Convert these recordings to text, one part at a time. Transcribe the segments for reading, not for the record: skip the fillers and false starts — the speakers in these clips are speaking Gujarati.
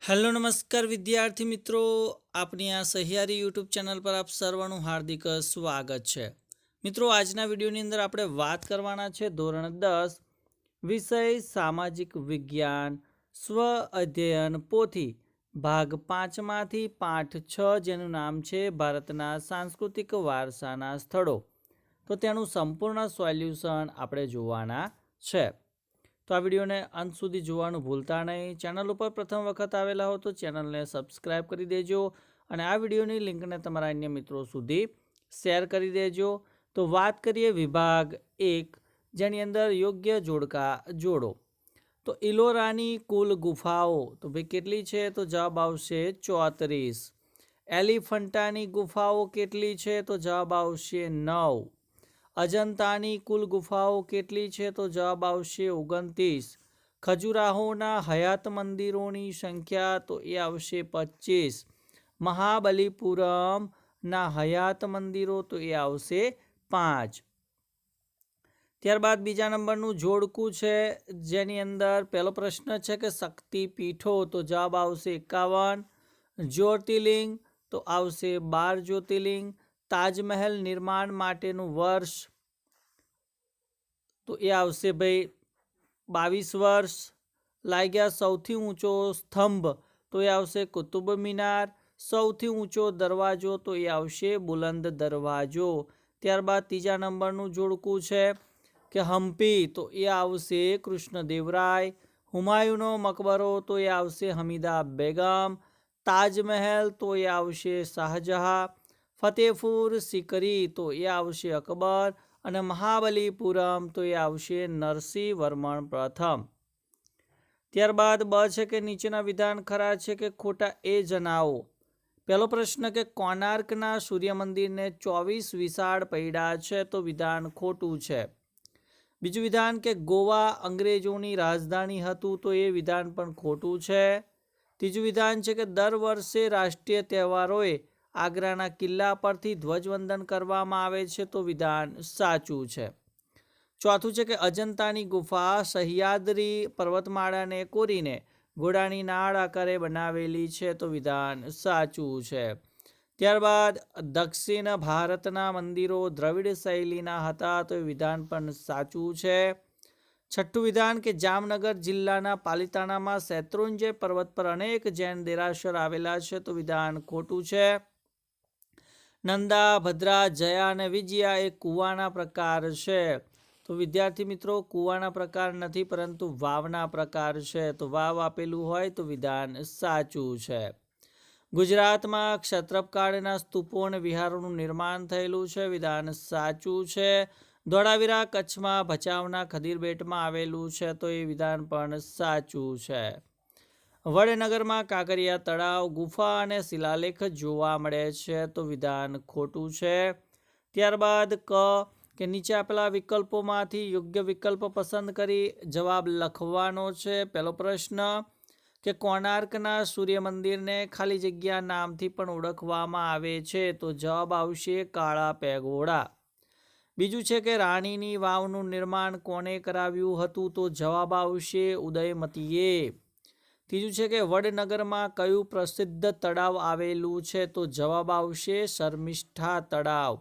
હેલો નમસ્કાર વિદ્યાર્થી મિત્રો, આપની આ સહિયારી યુટ્યુબ ચેનલ પર આપ સર્વનું હાર્દિક સ્વાગત છે। મિત્રો, આજના વિડીયોની અંદર આપણે વાત કરવાના છે ધોરણ 10 વિષય સામાજિક વિજ્ઞાન સ્વ અધ્યયન પોથી ભાગ 5 માંથી પાઠ 6 જેનું નામ છે ભારતના સાંસ્કૃતિક વારસાના સ્થળો। તો તેનું સંપૂર્ણ સોલ્યુશન આપણે જોવાના છે। તો આ વિડીયોને અંત સુધી જોવાનું ભૂલતા નહીં। ચેનલ ઉપર પ્રથમ વખત આવેલા હો તો ચેનલને સબસ્ક્રાઈબ કરી દેજો અને આ વિડીયોની લિંકને તમારા અન્ય મિત્રો સુધી શેર કરી દેજો। તો વાત કરીએ વિભાગ 1 જેની અંદર યોગ્ય જોડકા જોડો। તો ઇલોરાની કુલ ગુફાઓ તો ભાઈ કેટલી છે? તો જવાબ આવશે 34। એલિફન્ટાની ગુફાઓ કેટલી છે? તો જવાબ આવશે 9। અજંતાની કુલ ગુફાઓ કેટલી છે? તો જવાબ આવશે 29। ખજુરાહોના હયાત મંદિરોની સંખ્યા તો એ આવશે 25। મહાબલીપુરમના હયાત મંદિરો તો એ આવશે 5। ત્યારબાદ બીજા નંબરનું જોડકું છે જેની અંદર પહેલો પ્રશ્ન છે કે શક્તિપીઠો તો જવાબ આવશે 51। જ્યોતિર્લિંગ તો આવશે 12 જ્યોતિર્લિંગ। તાજમહેલ નિર્માણ માટેનું વર્ષ તો એ આવશે ભાઈ 22 વર્ષ। લાગ્યા સૌથી ઊંચો સ્તંભ તો એ આવશે કુતુબ મિનાર। સૌથી ઊંચો દરવાજો તો એ આવશે બુલંદ દરવાજો। ત્યારબાદ ત્રીજા નંબરનું જોડકું છે કે હમ્પી તો એ આવશે કૃષ્ણદેવરાય। હુમાયુનો મકબરો તો એ આવશે હમીદા બેગમ। તાજમહેલ તો એ આવશે શાહજહાં। ફતેહપુર સિકરી તો એ આવશે અકબર અને મહાબલીપુરમ તો એ આવશે નરસિંહ વર્મણ પ્રથમ। ત્યારબાદ બ છે કે નીચેના વિધાન ખરા છે કે ખોટા એ જણાવો। પહેલો પ્રશ્ન કે કોણાર્કના સૂર્ય મંદિરને 24 વિશાળ પૈડા છે તો વિધાન ખોટું છે। બીજું વિધાન કે ગોવા અંગ્રેજોની રાજધાની હતું તો એ વિધાન પણ ખોટું છે। ત્રીજું વિધાન છે કે દર વર્ષે રાષ્ટ્રીય તહેવારોએ આગ્રાના કિલ્લા પરથી ધ્વજવંદન કરવામાં આવે છે તો વિધાન સાચું છે। ચોથું છે કે અજંતાની ગુફા સહ્યાદ્રી પર્વતમાળાને કોરીને ઘોડાની નાળ આકારે બનાવેલી છે તો વિધાન સાચું છે। ત્યારબાદ દક્ષિણ ભારતના મંદિરો દ્રવિડ શૈલીના હતા તો વિધાન પણ સાચું છે। છઠ્ઠું વિધાન કે જામનગર જિલ્લાના પાલિતાણામાં શેત્રુંજય પર્વત પર અનેક જૈન દેરાસર આવેલા છે તો વિધાન ખોટું છે। નંદા, ભદ્રા, જયા અને વિજયા એ કુવાના પ્રકાર છે તો વિદ્યાર્થી મિત્રો કુવાના પ્રકાર નથી પરંતુ વાવના પ્રકાર છે તો વાવ આપેલું હોય તો વિધાન સાચું છે। ગુજરાતમાં ક્ષત્રપકાળના સ્તૂપો અને વિહારોનું નિર્માણ થયેલું છે વિધાન સાચું છે। ધોળાવીરા કચ્છમાં ભચાઉના ખદીર બેટમાં આવેલું છે તો એ વિધાન પણ સાચું છે। વડનગરમાં કાંકરિયા તળાવ, ગુફા અને શિલાલેખ જોવા મળે છે તો વિધાન ખોટું છે। ત્યારબાદ કે નીચે આપેલા વિકલ્પોમાંથી યોગ્ય વિકલ્પ પસંદ કરી જવાબ લખવાનો છે। પહેલો પ્રશ્ન કે કોણાર્કના સૂર્ય મંદિરને ખાલી જગ્યા નામથી પણ ઓળખવામાં આવે છે તો જવાબ આવશે કાળા પેગોડા। બીજું છે કે રાણીની વાવનું નિર્માણ કોણે કરાવ્યું હતું તો જવાબ આવશે ઉદયમતીએ। ત્રીજું છે કે વડનગરમાં કયું પ્રસિદ્ધ તળાવ આવેલું છે તો જવાબ આવશે શર્મિષ્ઠા તળાવ।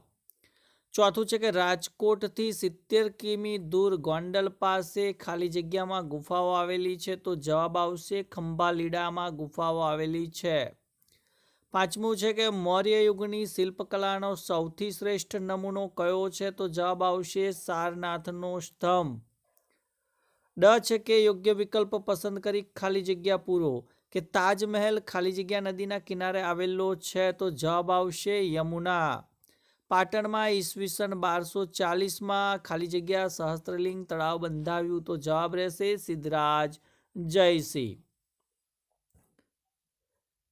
ચોથું છે કે રાજકોટથી 70 કિમી દૂર ગોંડલ પાસે ખાલી જગ્યામાં ગુફાઓ આવેલી છે તો જવાબ આવશે ખંભાલીડામાં ગુફાઓ આવેલી છે। પાંચમું છે કે મૌર્ય યુગની શિલ્પકલાનો સૌથી શ્રેષ્ઠ નમૂનો કયો છે તો જવાબ આવશે સારનાથનો સ્તંભ। ડ છે કે યોગ્ય વિકલ્પ પસંદ કરી ખાલી જગ્યા પૂરો કે તાજમહેલ ખાલી જગ્યા નદીના કિનારે આવેલો છે તો જવાબ આવશે યમુના। પાટણમાં ઈસવીસન 1240માં ખાલી જગ્યા સહસ્ત્રલિંગ તળાવ બંધાવ્યું તો જવાબ રહેશે સિદ્ધરાજ જયસિંહ।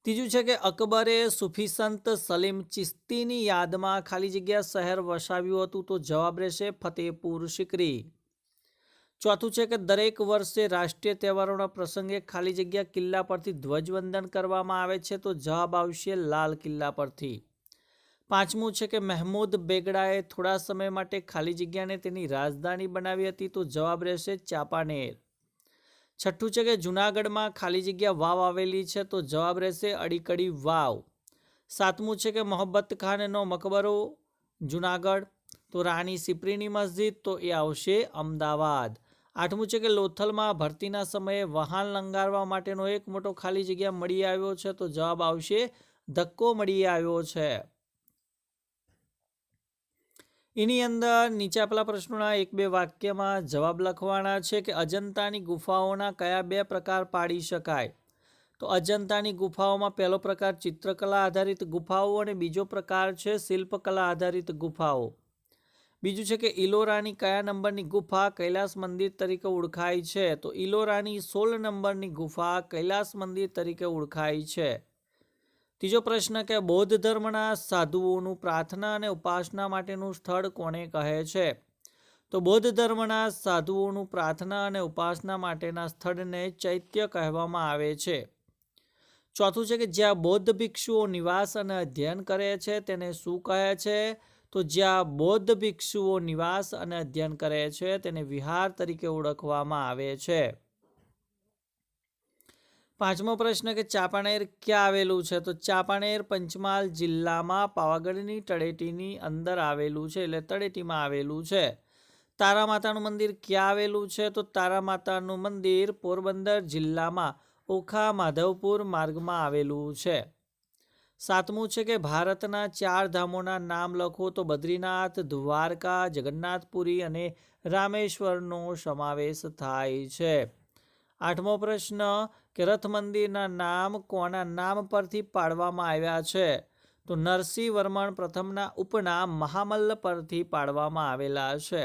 ત્રીજું છે કે અકબરે સુફી સંત સલીમ ચિશ્તીની યાદમાં ખાલી જગ્યા શહેર વસાવ્યું હતું તો જવાબ રહેશે ફતેહપુર સિકરી। ચોથું છે કે દરેક વર્ષે રાષ્ટ્રીય તહેવારોના પ્રસંગે ખાલી જગ્યા કિલ્લા પરથી ધ્વજવંદન કરવામાં આવે છે તો જવાબ આવશે લાલ કિલ્લા પરથી। પાંચમું છે કે મહેમૂદ બેગડાએ થોડા સમય માટે ખાલી જગ્યાને તેની રાજધાની બનાવી હતી તો જવાબ રહેશે ચાંપાનેર। છઠ્ઠું છે કે જૂનાગઢમાં ખાલી જગ્યા વાવ આવેલી છે, તો જવાબ રહેશે અડીકડી વાવ. સાતમું છે કે મોહબ્બત ખાનનો મકબરો જૂનાગઢ, તો રાણી સિપ્રીની મસ્જિદ, તો એ આવશે અમદાવાદ. આઠમું છે કે લોથલમાં ભરતીના સમયે વાહન લંગારવા માટેનો એક મોટો ખાલી જગ્યા મળી આવ્યો છે, તો જવાબ આવશે ધક્કો મળી આવ્યો છે. એની અંદર નીચે આપેલા પ્રશ્નોના એક બે વાક્યમાં જવાબ લખવાના છે કે અજંતાની ગુફાઓના કયા બે પ્રકાર પાડી શકાય. તો અજંતાની ગુફાઓમાં પહેલો પ્રકાર ચિત્રકલા આધારિત ગુફાઓ અને બીજો પ્રકાર છે શિલ્પકલા આધારિત ગુફાઓ. બીજું છે કે ઇલોરાની કયા નંબરની ગુફા કૈલાસ મંદિર તરીકે ઓળખાય છે. તો ઇલોરાની 16 નંબરની ગુફા કૈલાસ મંદિર તરીકે ઓળખાય છે. ત્રીજો પ્રશ્ન કે બૌદ્ધ ધર્મના સાધુઓનું પ્રાર્થના અને ઉપાસના માટેનું સ્થળ કોને કહે છે. તો બૌદ્ધ ધર્મના સાધુઓનું પ્રાર્થના અને ઉપાસના માટેના સ્થળને ચૈત્ય કહેવામાં આવે છે. ચોથું છે કે જ્યાં બૌદ્ધ ભિક્ષુઓ નિવાસ અને અધ્યયન કરે છે તેને શું કહે છે. તો જ્યાં બૌદ્ધ ભિક્ષુઓ નિવાસ અને અધ્યયન કરે છે તેને વિહાર તરીકે ઓળખવામાં આવે છે. પાંચમો પ્રશ્ન કે ચાંપાનેર ક્યાં આવેલું છે. તો ચાંપાનેર પંચમહાલ જિલ્લામાં પાવાગઢની તળેટીની અંદર આવેલું છે, એટલે તળેટીમાં આવેલું છે. તારા માતાનું મંદિર ક્યાં આવેલું છે. તો તારા માતાનું મંદિર પોરબંદર જિલ્લામાં ઓખા માધવપુર માર્ગમાં આવેલું છે. સાતમું છે કે ભારતના 4 ધામોના નામ લખો. તો બદ્રીનાથ, દ્વારકા, જગન્નાથપુરી અને રામેશ્વરનો સમાવેશ થાય છે. આઠમો પ્રશ્ન કે રથ મંદિરના નામ કોના નામ પરથી પાડવામાં આવ્યા છે. તો નરસિંહ વર્મણ પ્રથમના ઉપનામ મહામલ્લ પરથી પાડવામાં આવેલા છે.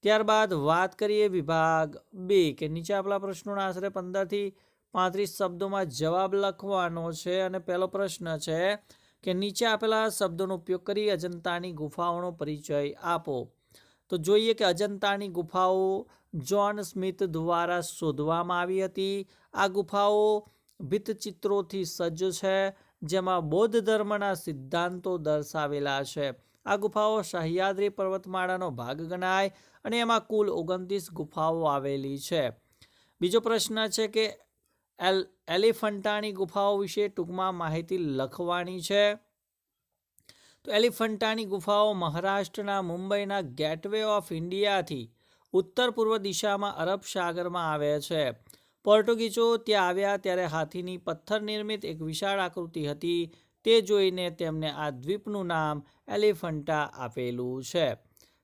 ત્યારબાદ વાત કરીએ વિભાગ 2 કે નીચે આપેલા પ્રશ્નોના આશરે 15 થી 35 શબ્દોમાં જવાબ લખવાનો છે. અને પહેલો પ્રશ્ન છે કે નીચે આપેલા શબ્દોનો ઉપયોગ કરી અજંતાની ગુફાઓનો પરિચય આપો. તો જોઈએ કે અજંતાની ગુફાઓ જ્હોન સ્મિથ દ્વારા શોધવામાં આવી હતી. આ ગુફાઓ ભીંતચિત્રોથી સજ્જ છે, જેમાં બૌદ્ધ ધર્મના સિદ્ધાંતો દર્શાવેલા છે. આ ગુફાઓ સહ્યાદ્રી પર્વતમાળાનો ભાગ ગણાય અને એમાં કુલ 29 ગુફાઓ આવેલી છે. બીજો પ્રશ્ન છે કે એલિફન્ટાની ગુફાઓ વિશે ટૂંકમાં માહિતી લખવાની છે. તો એલિફન્ટાની ગુફાઓ મહારાષ્ટ્રના મુંબઈના ગેટવે ઓફ ઇન્ડિયાથી ઉત્તર પૂર્વ દિશામાં અરબ સાગરમાં આવે છે. પોર્ટુગીઝો ત્યાં આવ્યા ત્યારે હાથીની પથ્થર નિર્મિત એક વિશાળ આકૃતિ હતી. તે જોઈને તેમને આ દ્વીપનું નામ એલિફન્ટા આપેલું છે.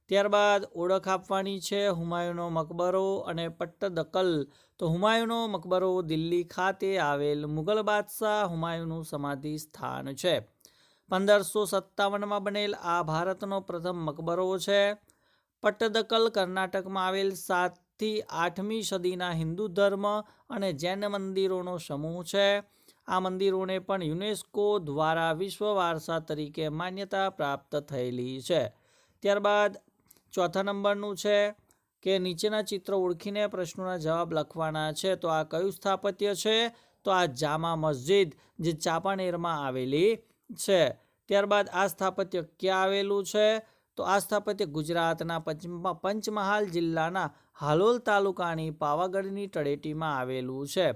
ત્યારબાદ ઓળખ આપવાની છે હુમાયુનો મકબરો અને પટ્ટદકલ. તો હુમાયુનો મકબરો દિલ્હી ખાતે આવેલ મુગલ બાદશાહ હુમાયુનું સમાધિ સ્થાન છે. 1557માં બનેલ આ ભારતનો પ્રથમ મકબરો છે. પટ્ટદકલ કર્ણાટકમાં આવેલ 7 થી 8મી સદીના હિન્દુ ધર્મ અને જૈન મંદિરોનો સમૂહ છે. આ મંદિરોને પણ યુનેસ્કો દ્વારા વિશ્વ વારસા તરીકે માન્યતા પ્રાપ્ત થયેલી છે. ત્યારબાદ ચોથા નંબરનું છે કે નીચેના ચિત્રો ઓળખીને પ્રશ્નોના જવાબ લખવાના છે. તો આ કયું સ્થાપત્ય છે. તો આ જામા મસ્જિદ જે ચાંપાનેરમાં આવેલી છે. ત્યારબાદ આ સ્થાપત્ય ક્યાં આવેલું છે. તો આ સ્થાપત્ય ગુજરાતના પંચમહાલ જિલ્લાના હાલોલ તાલુકાની પાવાગઢની તળેટીમાં આવેલું છે.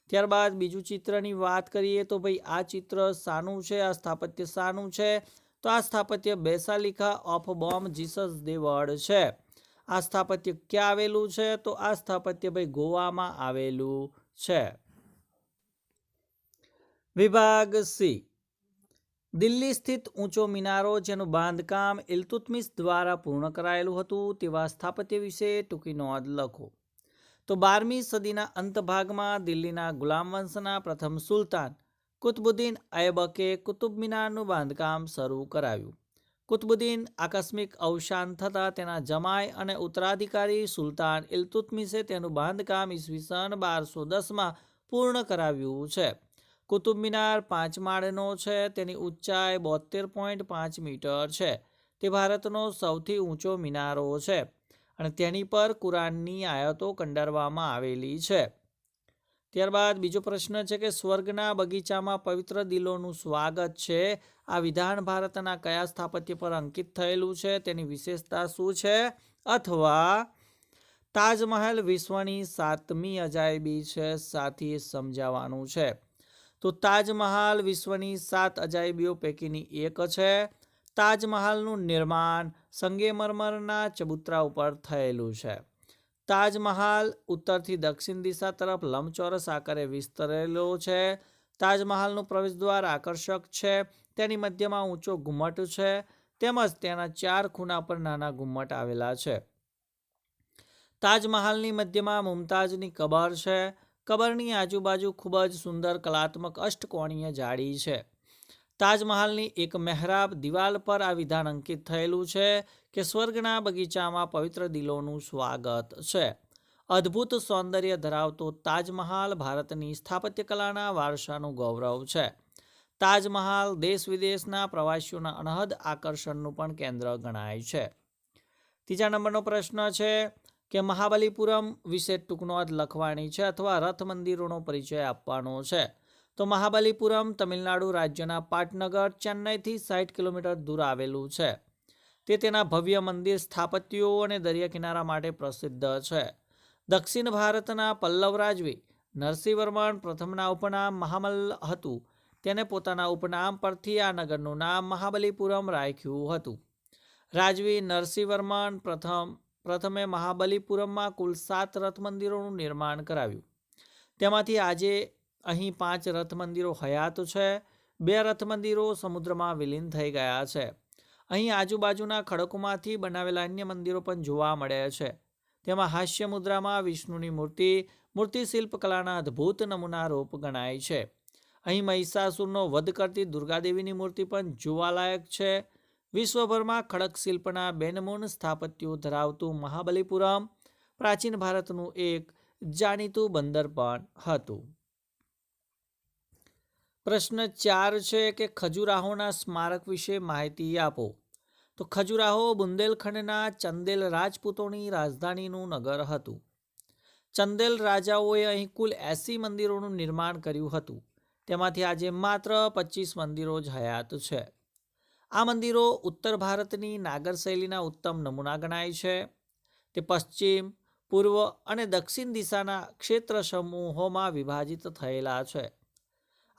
ત્યારબાદ બીજું ચિત્રની વાત કરીએ તો ભાઈ આ ચિત્ર શાનું છે, આ સ્થાપત્ય શાનું છે. તો આ સ્થાપત્ય basilica of Bom Jesus the world છે. આ સ્થાપત્ય ક્યાં આવેલું છે. તો આ સ્થાપત્ય ભાઈ ગોવામાં આવેલું છે. વિભાગ સી દિલ્હી સ્થિત ઊંચો મિનારો જેનું બાંધકામ ઇલ્તુત્મિશ દ્વારા પૂર્ણ કરાયેલું હતું તેવા સ્થાપત્ય વિશે ટૂંકી નોંધ લખો. તો 12મી સદીના અંત ભાગમાં દિલ્હીના ગુલામ વંશના પ્રથમ સુલતાન કુતબુદ્દીન ઐબકે કુતુબ મિનારનું બાંધકામ શરૂ કરાવ્યું. કુતબુદ્દીન આકસ્મિક અવસાન થતાં તેના જમાઈ અને ઉત્તરાધિકારી સુલતાન ઇલ્તુત્મિશે તેનું બાંધકામ ઈસવીસન 1210માં પૂર્ણ કરાવ્યું છે. કુતુબ મિનાર 5 માળનો છે. તેની ઊંચાઈ 72.5 મીટર છે. તે ભારતનો સૌથી ઊંચો મિનારો છે અને તેની પર કુરાનની આયતો કંડારવામાં આવેલી છે. ત્યારબાદ બીજો પ્રશ્ન છે કે સ્વર્ગના બગીચામાં પવિત્ર દિલોનું સ્વાગત છે. આ વિધાન ભારતના કયા સ્થાપત્ય પર અંકિત થયેલું છે, તેની વિશેષતા શું છે, અથવા તાજમહાલ વિશ્વની 7મી અજાયબી છે, સાથી સમજાવવાનું છે. તો તાજમહાલ વિશ્વની 7 અજાયબીઓ પૈકીની એક છે. તાજમહાલનું નિર્માણ સંગેમરમરના ચબૂતરા ઉપર થયેલું છે. તાજમહાલ ઉત્તરથી દક્ષિણ દિશા તરફ લંબચોરસ આકારે વિસ્તરેલો છે. તાજમહાલનું પ્રવેશદ્વાર આકર્ષક છે. તેની મધ્યમાં ઊંચો ઘુમ્મટ છે, તેમજ તેના 4 ખૂણા પર નાના ઘુમ્મટ આવેલા છે. તાજમહાલની મધ્યમાં મુમતાઝની કબર છે. કબરની આજુબાજુ ખૂબ જ સુંદર કલાત્મક અષ્ટકોણીય જાળી છે. તાજમહાલની એક મહેરાબ દિવાલ પર આ વિધાન અંકિત થયેલું છે કે સ્વર્ગના બગીચામાં પવિત્ર દિલોનું સ્વાગત છે. અદ્ભુત સૌંદર્ય ધરાવતો તાજમહાલ ભારતની સ્થાપત્યકલાના વારસાનું ગૌરવ છે. તાજમહાલ દેશ વિદેશના પ્રવાસીઓના અનહદ આકર્ષણનું પણ કેન્દ્ર ગણાય છે. 3જા નંબરનો પ્રશ્ન છે કે મહાબલીપુરમ વિશે ટૂંક નોંધ લખવાની છે અથવા રથ મંદિરોનો પરિચય આપવાનો છે. તો મહાબલીપુરમ તમિલનાડુ રાજ્યના પાટનગર, ચેન્નઈથી 60 કિલોમીટર દૂર આવેલું છે. તે તેના ભવ્ય મંદિર સ્થાપત્યો અને દરિયા કિનારા માટે પ્રસિદ્ધ છે. દક્ષિણ ભારતના પલ્લવ રાજવી નરસિંહવર્મન પ્રથમના ઉપનામ મહામલ્લ હતું. તેને પોતાના ઉપનામ પરથી આ નગરનું નામ મહાબલીપુરમ રાખ્યું હતું. રાજવી નરસિંહવર્મન પ્રથમે મહાબલીપુરમમાં કુલ 7 રથ મંદિરોનું નિર્માણ કરાવ્યું. તેમાંથી આજે અહીં 5 રથ મંદિરો હયાત છે. 2 રથ મંદિરો સમુદ્રમાં વિલીન થઈ ગયા છે. અહીં આજુબાજુના ખડકોમાંથી બનાવેલા અન્ય મંદિરો પણ જોવા મળે છે. તેમાં હાસ્ય મુદ્રામાં વિષ્ણુની મૂર્તિ શિલ્પકલાના અદ્ભુત નમૂના રૂપ ગણાય છે. અહીં મહિષાસુરનો વધ કરતી દુર્ગાદેવીની મૂર્તિ પણ જોવાલાયક છે. વિશ્વભરમાં ખડક શિલ્પના બેનમૂન સ્થાપત્યો ધરાવતું મહાબલીપુરમ પ્રાચીન ભારતનું એક જાણીતું બંદર પણ હતું. પ્રશ્ન 4 છે કે ખજુરાહોના સ્મારક વિશે માહિતી આપો. તો ખજુરાહો બુંદેલખંડના ચંદેલ રાજપૂતોની રાજધાનીનું નગર હતું. ચંદેલ રાજાઓએ અહીં કુલ 80 મંદિરોનું નિર્માણ કર્યું હતું. તેમાંથી આજે માત્ર 25 મંદિરો જ હયાત છે. આ મંદિરો ઉત્તર ભારતની નાગર શૈલીના ઉત્તમ નમૂના ગણાય છે. તે પશ્ચિમ, પૂર્વ અને દક્ષિણ દિશાના ક્ષેત્ર સમૂહોમાં વિભાજિત થયેલા છે.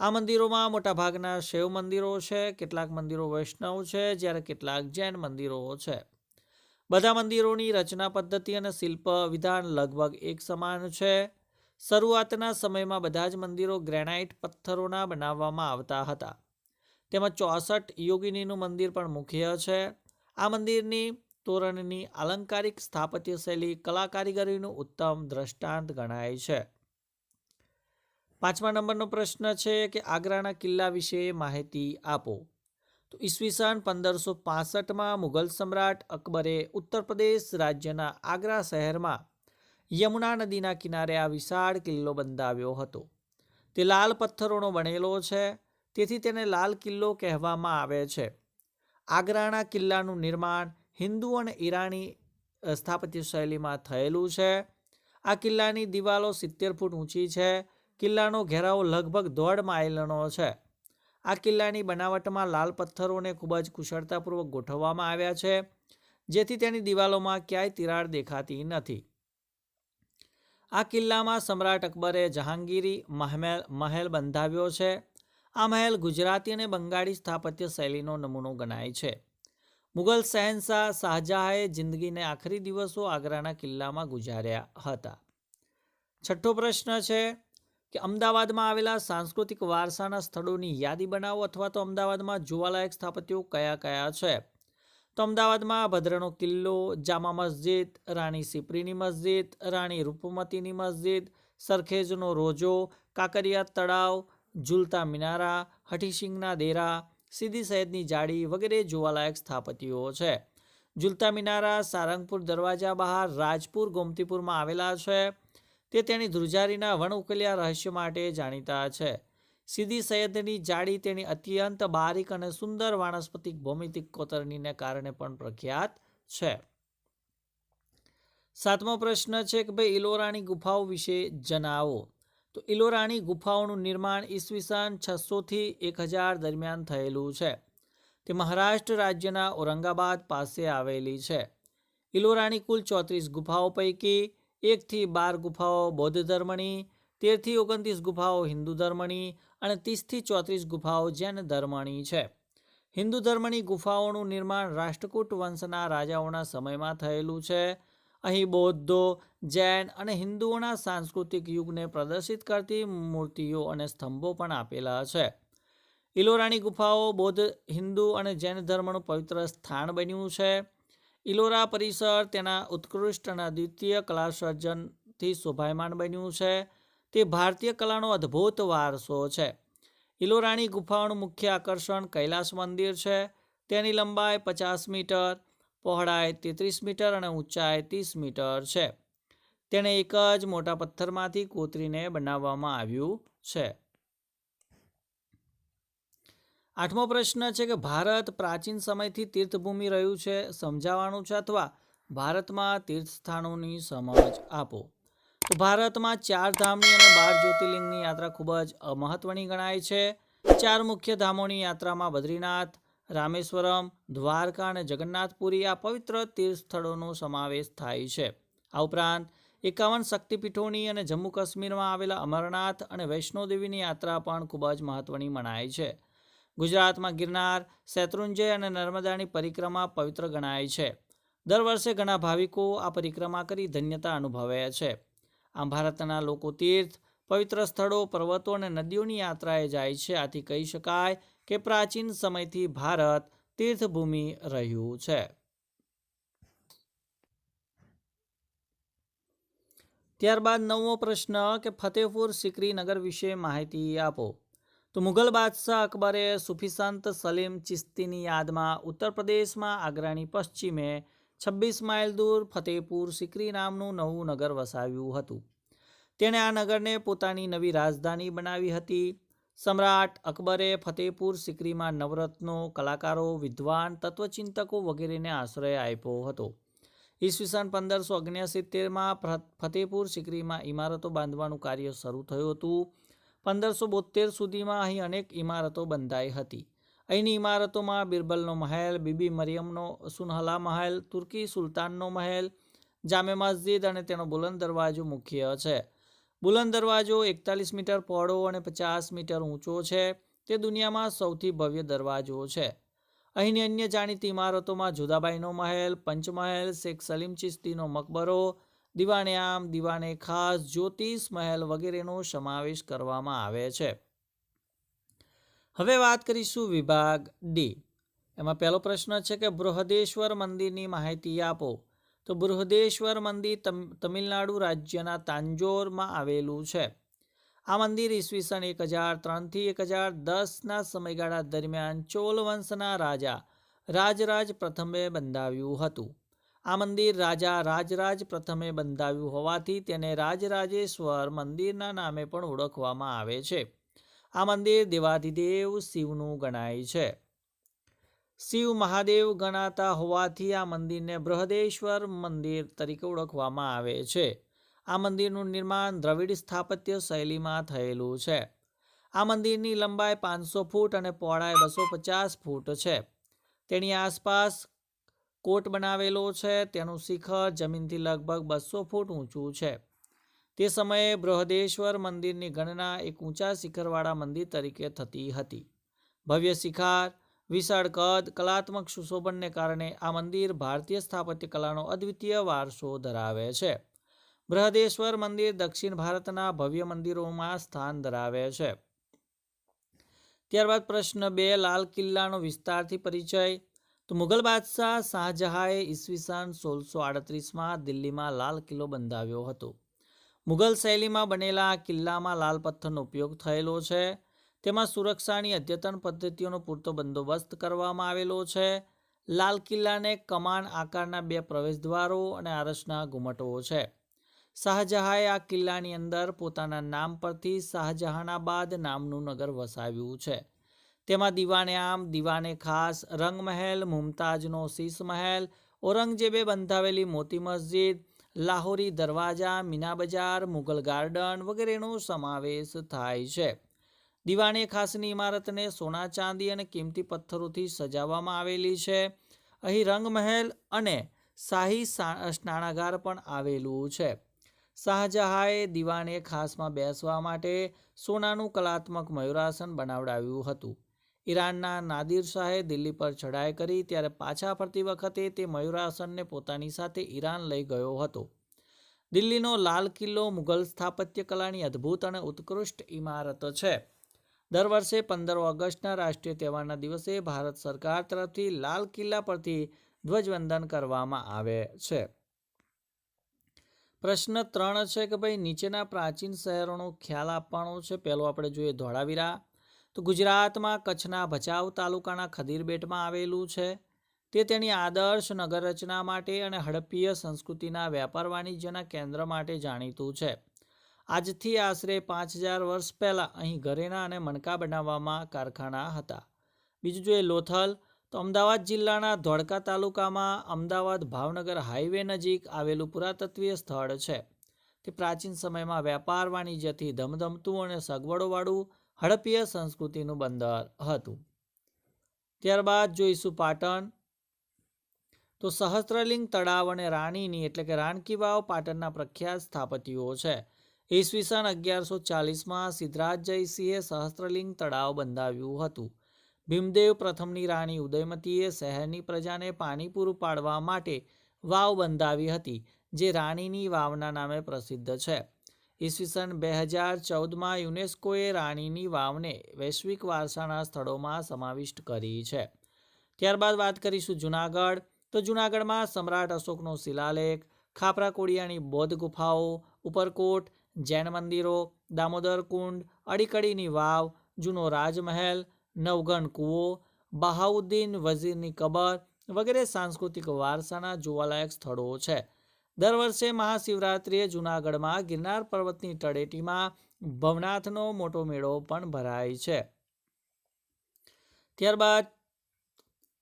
આ મંદિરોમાં મોટાભાગના શૈવ મંદિરો છે. કેટલાક મંદિરો વૈષ્ણવ છે, જ્યારે કેટલાક જૈન મંદિરો છે. બધા મંદિરોની રચના પદ્ધતિ અને શિલ્પ વિધાન લગભગ એક સમાન છે. શરૂઆતના સમયમાં બધા જ મંદિરો ગ્રેનાઇટ પથ્થરોના બનાવવામાં આવતા હતા. તેમાં 64 યોગિનીનું મંદિર પણ મુખ્ય છે. આ મંદિરની તોરણની આલંકારિક સ્થાપત્ય શૈલી કલા કારીગરીનું ઉત્તમ દ્રષ્ટાંત ગણાય છે. 5મા નંબરનો પ્રશ્ન છે કે આગ્રાના કિલ્લા વિશે માહિતી આપો. તો ઈસવીસન 1565માં મુઘલ સમ્રાટ અકબરે ઉત્તર પ્રદેશ રાજ્યના આગ્રા શહેરમાં યમુના નદીના કિનારે આ વિશાળ કિલ્લો બંધાવ્યો હતો. તે લાલ પથ્થરોનો બનેલો છે, તેથી તેને લાલ કિલ્લો કહેવામાં આવે છે. આગ્રાના કિલ્લાનું નિર્માણ હિન્દુ અને ઈરાની સ્થાપત્ય શૈલીમાં થયેલું છે. આ કિલ્લાની દિવાલો 70 ફૂટ ઊંચી છે. કિલ્લાનો ઘેરાવો લગભગ 1.5 માઇલનો છે. આ કિલ્લાની બનાવટમાં લાલ પથ્થરોને ખૂબ જ કુશળતાપૂર્વક ગોઠવવામાં આવ્યા છે, જેથી તેની દિવાલોમાં ક્યાંય તિરાડ દેખાતી નથી. આ કિલ્લામાં સમ્રાટ અકબરે જહાંગીરી મહેલ બંધાવ્યો છે. આ મહેલ ગુજરાતી અને બંગાળી સ્થાપત્ય શૈલીનો નમૂનો ગણાય છે. મુઘલ શહેનશાહ શાહજહાએ જિંદગીના આખરી દિવસો આગ્રાના કિલ્લામાં ગુજાર્યા હતા. 6થો પ્રશ્ન છે કે અમદાવાદમાં આવેલા સાંસ્કૃતિક વારસાના સ્થળોની યાદી બનાવો અથવા તો અમદાવાદમાં જોવાલાયક સ્થાપત્યો કયા કયા છે. તો અમદાવાદમાં ભદ્રનો કિલ્લો, જામા મસ્જિદ, રાણી સિપ્રીની મસ્જિદ, રાણી રૂપમતીની મસ્જિદ, સરખેજનો રોજો, કાંકરિયા તળાવ, ઝૂલતા મિનારા, હઠીસિંગના ડેરા, સીદી સૈયદની જાળી વગેરે જોવાલાયક સ્થાપત્યો છે. ઝૂલતા મિનારા સારંગપુર દરવાજા બહાર રાજપુર ગોમતીપુરમાં આવેલા છે. તે તેની ધ્રુજારીના વણ ઉકેલ્યા રહસ્ય માટે જાણીતા છે. સીદી સૈયદની જાળી તેની અત્યંત બારીક અને સુંદર વાણસ્પતિક ભૌમિતિક કોતરણીને કારણે પણ પ્રખ્યાત છે. 7મો પ્રશ્ન છે કે ભાઈ ઇલોરાની ગુફાઓ વિશે જણાવો. તો ઇલોરાની ગુફાઓનું નિર્માણ ઈસવીસન 600 થી 1000 દરમિયાન થયેલું છે. તે મહારાષ્ટ્ર રાજ્યના ઔરંગાબાદ પાસે આવેલી છે. ઇલોરાની કુલ 34 ગુફાઓ પૈકી 1 થી 12 ગુફાઓ બૌદ્ધ ધર્મની, 13 થી 29 ગુફાઓ હિન્દુ ધર્મની અને 30 થી 34 ગુફાઓ જૈન ધર્મની છે. હિન્દુ ધર્મની ગુફાઓનું નિર્માણ રાષ્ટ્રકૂટ વંશના રાજાઓના સમયમાં થયેલું છે. અહીં બૌદ્ધો, જૈન અને હિન્દુઓના સાંસ્કૃતિક યુગને પ્રદર્શિત કરતી મૂર્તિઓ અને સ્તંભો પણ આપેલા છે. ઇલોરાની ગુફાઓ બૌદ્ધ, હિન્દુ અને જૈન ધર્મનું પવિત્ર સ્થાન બન્યું છે. ઇલોરા પરિસર તેના ઉત્કૃષ્ટ અને અદ્વિતીય કલાસર્જનથી શોભાયમાન બન્યું છે. તે ભારતીય કલાનો અદ્ભુત વારસો છે. ઇલોરાની ગુફાઓનું મુખ્ય આકર્ષણ કૈલાસ મંદિર છે. તેની લંબાઈ 50 મીટર, પહોળાઈ 33 મીટર અને ઊંચાઈ 30 મીટર છે. તેને એક જ મોટા પથ્થરમાંથી કોતરીને બનાવવામાં આવ્યું છે. 8મો પ્રશ્ન છે કે ભારત પ્રાચીન સમયથી તીર્થભૂમિ રહ્યું છે સમજાવવાનું છે અથવા ભારતમાં તીર્થસ્થાનોની સમજ આપો. તો ભારતમાં 4 ધામની અને 12 જ્યોતિર્લિંગની યાત્રા ખૂબ જ મહત્વની ગણાય છે. 4 મુખ્ય ધામોની યાત્રામાં બદ્રીનાથ, રામેશ્વરમ, દ્વારકા અને જગન્નાથપુરી આ પવિત્ર તીર્થ સ્થળોનો સમાવેશ થાય છે. આ ઉપરાંત 51 શક્તિપીઠોની અને જમ્મુ કાશ્મીરમાં આવેલા અમરનાથ અને વૈષ્ણોદેવીની યાત્રા પણ ખૂબ જ મહત્વની મનાય છે. ગુજરાતમાં ગિરનાર, શેત્રુંજય અને નર્મદાની પરિક્રમા પવિત્ર ગણાય છે. દર વર્ષે ઘણા ભાવિકો આ પરિક્રમા કરી ધન્યતા અનુભવે છે. આમ ભારતના લોકો તીર્થ, પવિત્ર સ્થળો, પર્વતો અને નદીઓની યાત્રાએ જાય છે. આથી કહી શકાય કે પ્રાચીન સમયથી ભારત તીર્થભૂમિ રહ્યું છે. ત્યારબાદ 9મો પ્રશ્ન કે ફતેહપુર સિકરી નગર વિશે માહિતી આપો. તો મુઘલ બાદશાહ અકબરે સૂફી સંત સલીમ ચિશ્તીની યાદમાં ઉત્તર પ્રદેશમાં આગ્રાની પશ્ચિમે 26 માઇલ દૂર ફતેહપુર સિકરી નામનું નવું નગર વસાવ્યું હતું. તેણે આ નગરને પોતાની નવી રાજધાની બનાવી હતી. સમ્રાટ અકબરે ફતેહપુર સિકરીમાં નવરત્નો, કલાકારો, વિદ્વાન, તત્વચિંતકો વગેરેને આશ્રય આપ્યો હતો. ઈસવીસન 1569માં ફતેહપુર સિકરીમાં ઇમારતો બાંધવાનું કાર્ય શરૂ થયું હતું. 1572 સુધીમાં અહીં અનેક ઇમારતો બંધાઈ હતી. અહીંની ઇમારતોમાં બિરબલનો મહેલ, બીબી મરિયમનો સુનહલા મહેલ, તુર્કી સુલતાનનો મહેલ, જામે મસ્જિદ અને તેનો બુલંદ દરવાજો મુખ્ય છે. બુલંદ દરવાજો 41 મીટર પહોળો અને 50 મીટર ઊંચો છે. તે દુનિયામાં સૌથી ભવ્ય દરવાજો છે. અહીંની અન્ય જાણીતી ઇમારતોમાં જોધાબાઈનો મહેલ, પંચમહેલ, શેખ સલીમ ચિશ્તીનો મકબરો, દીવાને આમ, દીવાને ખાસ, જ્યોતિષ મહેલ વગેરેનો સમાવેશ કરવામાં આવે છે. હવે વાત કરીશું વિભાગ ડી. એમાં પહેલો પ્રશ્ન છે કે બૃહદેશ્વર મંદિરની માહિતી આપો. તો બૃહદેશ્વર મંદિર તમિલનાડુ રાજ્યના તાંજોરમાં આવેલું છે. આ મંદિર ઈસવીસન 1003 થી 1010ના સમયગાળા દરમિયાન ચોલ વંશના રાજા રાજરાજ પ્રથમે બંધાવ્યું હતું. આ મંદિર રાજા રાજરાજ પ્રથમે બંધાવ્યું હોવાથી તેને રાજરાજેશ્વર મંદિરના નામે પણ ઓળખવામાં આવે છે. આ મંદિર દેવાધિદેવ શિવનું ગણાય છે. શિવ મહાદેવ ગણાતા હોવાથી આ મંદિરને બૃહદેશ્વર મંદિર તરીકે ઓળખવામાં આવે છે. આ મંદિરનું નિર્માણ દ્રવિડ સ્થાપત્ય શૈલીમાં થયેલું છે. આ મંદિરની લંબાઈ 500 ફૂટ અને પહોળાઈ 250 ફૂટ છે. તેની આસપાસ કોટ બનાવેલો છે. તેનું શિખર જમીનથી લગભગ 200 ફૂટ ઊંચું છે. તે સમયે બૃહદેશ્વર મંદિરની ગણના એક ઊંચા શિખરવાળા મંદિર તરીકે થતી હતી. ભવ્ય શિખર, વિશાળ કદ, કલાત્મક સુશોભનને કારણે આ મંદિર ભારતીય સ્થાપત્ય કલાનો અદ્વિતીય વારસો ધરાવે છે. બૃહદેશ્વર મંદિર દક્ષિણ ભારતના ભવ્ય મંદિરોમાં સ્થાન ધરાવે છે. ત્યારબાદ પ્રશ્ન 2 લાલ કિલ્લાનો વિસ્તારથી પરિચય. તો મુઘલ બાદશાહ શાહજહાએ ઈસવીસન 1638માં દિલ્હીમાં લાલ કિલ્લો બંધાવ્યો હતો. મુઘલ શૈલીમાં બનેલા કિલ્લામાં લાલ પથ્થરનો ઉપયોગ થયેલો છે. તેમાં સુરક્ષાની અદ્યતન પદ્ધતિઓનો પૂરતો બંદોબસ્ત કરવામાં આવેલો છે. લાલ કિલ્લાને કમાન આકારના 2 પ્રવેશદ્વારો અને આરસના ઘુમટો છે. શાહજહાએ આ કિલ્લાની અંદર પોતાના નામ પરથી શાહજહાનાબાદ નામનું નગર વસાવ્યું છે. તેમાં દીવાને આમ, દીવાને ખાસ, રંગમહેલ, મુમતાજનો શીશ મહેલ, ઔરંગઝેબે બંધાવેલી મોતી મસ્જિદ, લાહોરી દરવાજા, મીના બજાર, મુઘલ ગાર્ડન વગેરેનો સમાવેશ થાય છે. દીવાને ખાસની ઇમારતને સોના, ચાંદી અને કિંમતી પથ્થરોથી સજાવવામાં આવેલી છે. અહીં રંગમહેલ અને શાહી સ્નાનાગાર પણ આવેલું છે. શાહજહાએ દીવાને ખાસમાં બેસવા માટે સોનાનું કલાત્મક મયુરાસન બનાવડાવ્યું હતું. ઈરાનના નાદિર શાહે દિલ્હી પર ચઢાઈ કરી ત્યારે પાછા ફરતી વખતે તે મયુરાસનને પોતાની સાથે ઈરાન લઈ ગયો હતો. દિલ્હીનો લાલ કિલ્લો મુઘલ સ્થાપત્ય કલાની અદ્ભુત અને ઉત્કૃષ્ટ ઇમારત છે. દર વર્ષે 15 ઓગસ્ટના રાષ્ટ્રીય તહેવારના દિવસે ભારત સરકાર તરફથી લાલ કિલ્લા પરથી ધ્વજવંદન કરવામાં આવે છે. પ્રશ્ન 3 છે કે ભાઈ નીચેના પ્રાચીન શહેરોનો ખ્યાલ આપવાનો છે. પહેલો આપણે જોઈએ ધોળાવીરા. તો ગુજરાતમાં કચ્છના ભચાઉ તાલુકાના ખદીરબેટમાં આવેલું છે. તે તેની આદર્શ નગર રચના માટે અને હડપ્પીય સંસ્કૃતિના વેપાર વાણિજ્યના કેન્દ્ર માટે જાણીતું છે. આજથી આશરે 5000 વર્ષ પહેલાં અહીં ઘરેણાં અને મણકા બનાવવામાં કારખાના હતા. બીજું જોઈએ લોથલ. તો અમદાવાદ જિલ્લાના ધોળકા તાલુકામાં અમદાવાદ ભાવનગર હાઈવે નજીક આવેલું પુરાતત્વીય સ્થળ છે. તે પ્રાચીન સમયમાં વેપાર વાણિજ્યથી ધમધમતું અને સગવડોવાળું હડપ્પીય સંસ્કૃતિનું બંદર હતું. ત્યારબાદ જોઈશું પાટણ. તો સહસ્ત્રલિંગ તળાવ અને રાણીની એટલે કે રાણકી વાવ પાટણના પ્રખ્યાત સ્થાપત્યો છે. ઈસવીસન 1140માં સિદ્ધરાજ જયસિંહે સહસ્ત્રલિંગ તળાવ બંધાવ્યું હતું. ભીમદેવ પ્રથમની રાણી ઉદયમતીએ શહેરની પ્રજાને પાણી પૂરું પાડવા માટે વાવ બંધાવી હતી, જે રાણીની વાવના નામે પ્રસિદ્ધ છે. ઈસવીસન 2014માં યુનેસ્કોએ રાણીની વાવને વૈશ્વિક વારસાના સ્થળોમાં સમાવિષ્ટ કરી છે. ત્યારબાદ વાત કરીશું જૂનાગઢ. તો જૂનાગઢમાં સમ્રાટ અશોકનો શિલાલેખ, ખાપરા કોડિયાની બૌદ્ધ ગુફાઓ, ઉપરકોટ, જૈન મંદિરો, દામોદર કુંડ, અડીકડીની વાવ, જૂનો રાજમહેલ, નવઘણ કૂવો, બહાઉદ્દીન વઝીરની કબર વગેરે સાંસ્કૃતિક વારસાના જોવાલાયક સ્થળો છે. દર વર્ષે મહાશિવરાત્રિએ જૂનાગઢમાં ગિરનાર પર્વતની તળેટીમાં ભવનાથનો મોટો મેળો પણ ભરાય છે. ત્યારબાદ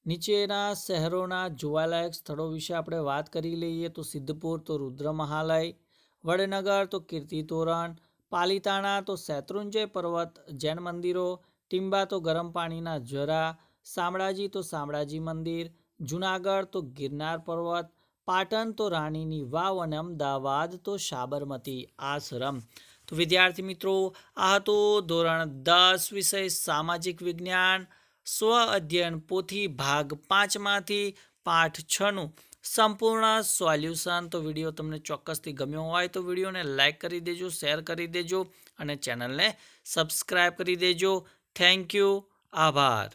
નીચેના શહેરોના જોવાલાયક સ્થળો વિશે આપણે વાત કરી લઈએ. તો સિદ્ધપુર તો રુદ્રમહાલય, વડનગર તો કીર્તિ તોરણ, પાલિતાણા તો શૈત્રુંજય પર્વત જૈન મંદિરો, ટીંબા તો ગરમ પાણીના ઝરા, શામળાજી તો શામળાજી મંદિર, જૂનાગઢ તો ગિરનાર પર્વત, પાટણ તો રાણીની વાવ અને અમદાવાદ તો સાબરમતી આશ્રમ. તો વિદ્યાર્થી મિત્રો, આ હતો ધોરણ 10 વિષય સામાજિક વિજ્ઞાન સ્વ અધ્યયન પોથી ભાગ 5માંથી પાઠ 6નું સંપૂર્ણ સોલ્યુશન. તો વિડીયો તમને ચોક્કસથી ગમ્યો હોય તો વિડીયોને લાઇક કરી દેજો, શેર કરી દેજો અને ચેનલને સબસ્ક્રાઈબ કરી દેજો. Thank you. આભાર.